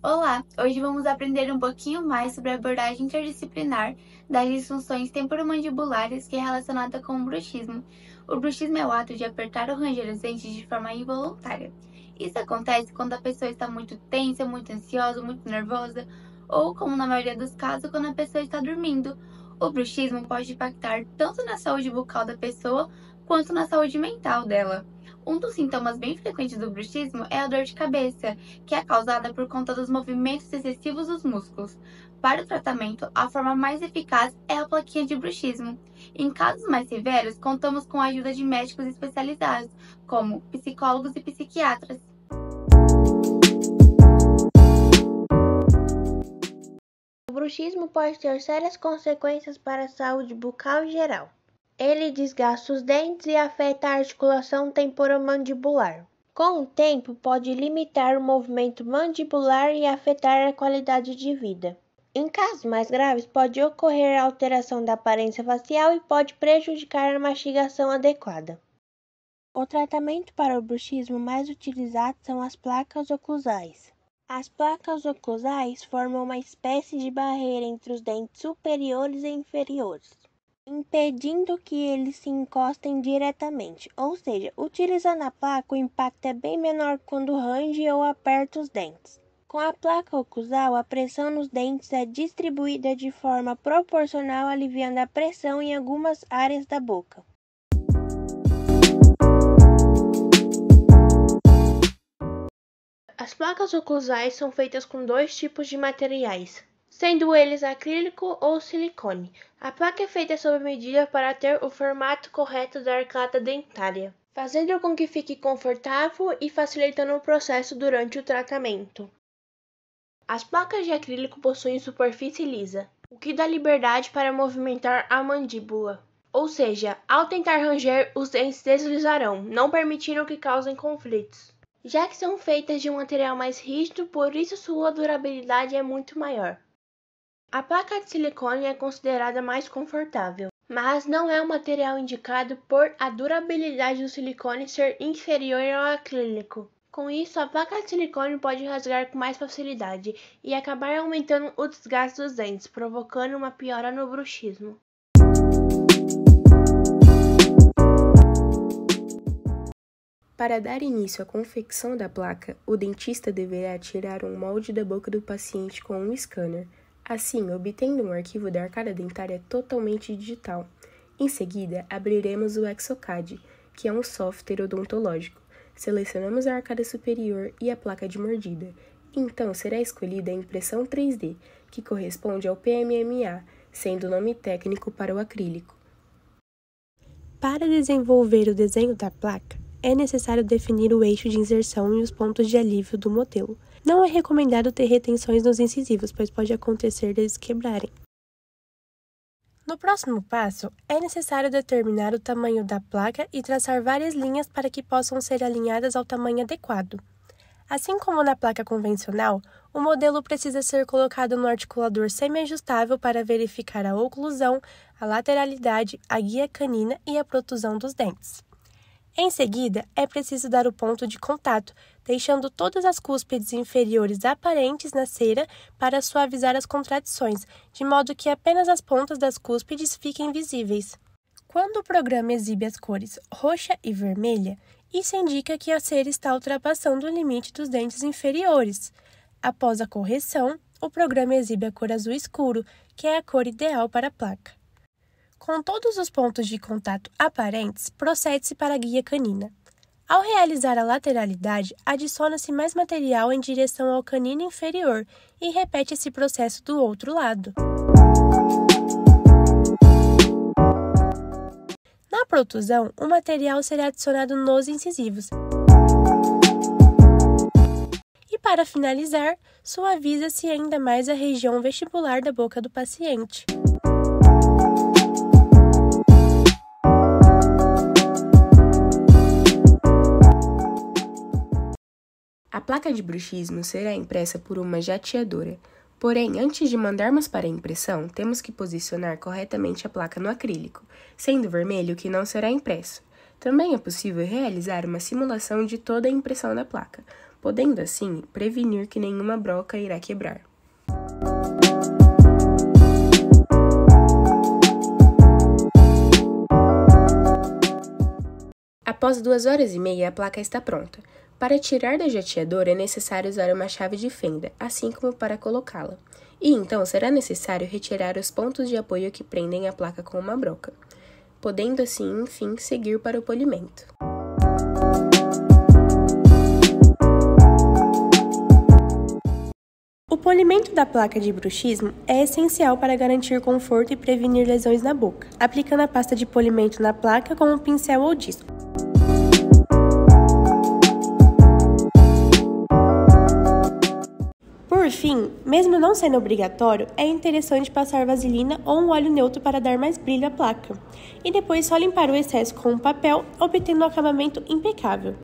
Olá! Hoje vamos aprender um pouquinho mais sobre a abordagem interdisciplinar das disfunções temporomandibulares que é relacionada com o bruxismo. O bruxismo é o ato de apertar ou ranger os dentes de forma involuntária. Isso acontece quando a pessoa está muito tensa, muito ansiosa, muito nervosa, ou, como na maioria dos casos, quando a pessoa está dormindo. O bruxismo pode impactar tanto na saúde bucal da pessoa quanto na saúde mental dela. Um dos sintomas bem frequentes do bruxismo é a dor de cabeça, que é causada por conta dos movimentos excessivos dos músculos. Para o tratamento, a forma mais eficaz é a plaquinha de bruxismo. Em casos mais severos, contamos com a ajuda de médicos especializados, como psicólogos e psiquiatras. O bruxismo pode ter sérias consequências para a saúde bucal em geral. Ele desgasta os dentes e afeta a articulação temporomandibular. Com o tempo, pode limitar o movimento mandibular e afetar a qualidade de vida. Em casos mais graves, pode ocorrer alteração da aparência facial e pode prejudicar a mastigação adequada. O tratamento para o bruxismo mais utilizado são as placas oclusais. As placas oclusais formam uma espécie de barreira entre os dentes superiores e inferiores, impedindo que eles se encostem diretamente, ou seja, utilizando a placa o impacto é bem menor quando range ou aperta os dentes. Com a placa oclusal, a pressão nos dentes é distribuída de forma proporcional, aliviando a pressão em algumas áreas da boca. As placas oclusais são feitas com dois tipos de materiais, sendo eles acrílico ou silicone. A placa é feita sob medida para ter o formato correto da arcada dentária, fazendo com que fique confortável e facilitando o processo durante o tratamento. As placas de acrílico possuem superfície lisa, o que dá liberdade para movimentar a mandíbula. Ou seja, ao tentar ranger, os dentes deslizarão, não permitindo que causem conflitos. Já que são feitas de um material mais rígido, por isso sua durabilidade é muito maior. A placa de silicone é considerada mais confortável, mas não é um material indicado por a durabilidade do silicone ser inferior ao acrílico. Com isso, a placa de silicone pode rasgar com mais facilidade e acabar aumentando o desgaste dos dentes, provocando uma piora no bruxismo. Para dar início à confecção da placa, o dentista deverá tirar um molde da boca do paciente com um scanner, assim obtendo um arquivo da arcada dentária totalmente digital. Em seguida, abriremos o Exocad, que é um software odontológico. Selecionamos a arcada superior e a placa de mordida. Então será escolhida a impressão 3D, que corresponde ao PMMA, sendo o nome técnico para o acrílico. Para desenvolver o desenho da placa, é necessário definir o eixo de inserção e os pontos de alívio do modelo. Não é recomendado ter retenções nos incisivos, pois pode acontecer deles quebrarem. No próximo passo, é necessário determinar o tamanho da placa e traçar várias linhas para que possam ser alinhadas ao tamanho adequado. Assim como na placa convencional, o modelo precisa ser colocado no articulador semi-ajustável para verificar a oclusão, a lateralidade, a guia canina e a protusão dos dentes. Em seguida, é preciso dar o ponto de contato, deixando todas as cúspides inferiores aparentes na cera para suavizar as contradições, de modo que apenas as pontas das cúspides fiquem visíveis. Quando o programa exibe as cores roxa e vermelha, isso indica que a cera está ultrapassando o limite dos dentes inferiores. Após a correção, o programa exibe a cor azul escuro, que é a cor ideal para a placa. Com todos os pontos de contato aparentes, procede-se para a guia canina. Ao realizar a lateralidade, adiciona-se mais material em direção ao canino inferior e repete esse processo do outro lado. Na protusão, o material será adicionado nos incisivos. E para finalizar, suaviza-se ainda mais a região vestibular da boca do paciente. A placa de bruxismo será impressa por uma jateadora. Porém, antes de mandarmos para a impressão, temos que posicionar corretamente a placa no acrílico, sendo vermelho o que não será impresso. Também é possível realizar uma simulação de toda a impressão da placa, podendo assim prevenir que nenhuma broca irá quebrar. Após 2h30, a placa está pronta. Para tirar da jateadora é necessário usar uma chave de fenda, assim como para colocá-la. E então será necessário retirar os pontos de apoio que prendem a placa com uma broca, podendo assim, enfim, seguir para o polimento. O polimento da placa de bruxismo é essencial para garantir conforto e prevenir lesões na boca, aplicando a pasta de polimento na placa com um pincel ou disco. Por fim, mesmo não sendo obrigatório, é interessante passar vaselina ou um óleo neutro para dar mais brilho à placa, e depois só limpar o excesso com um papel, obtendo um acabamento impecável.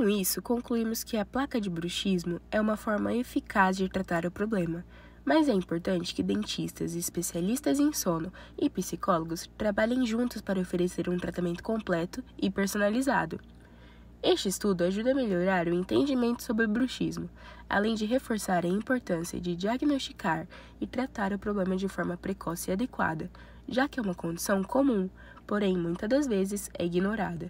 Com isso, concluímos que a placa de bruxismo é uma forma eficaz de tratar o problema, mas é importante que dentistas, especialistas em sono e psicólogos trabalhem juntos para oferecer um tratamento completo e personalizado. Este estudo ajuda a melhorar o entendimento sobre o bruxismo, além de reforçar a importância de diagnosticar e tratar o problema de forma precoce e adequada, já que é uma condição comum, porém muitas das vezes é ignorada.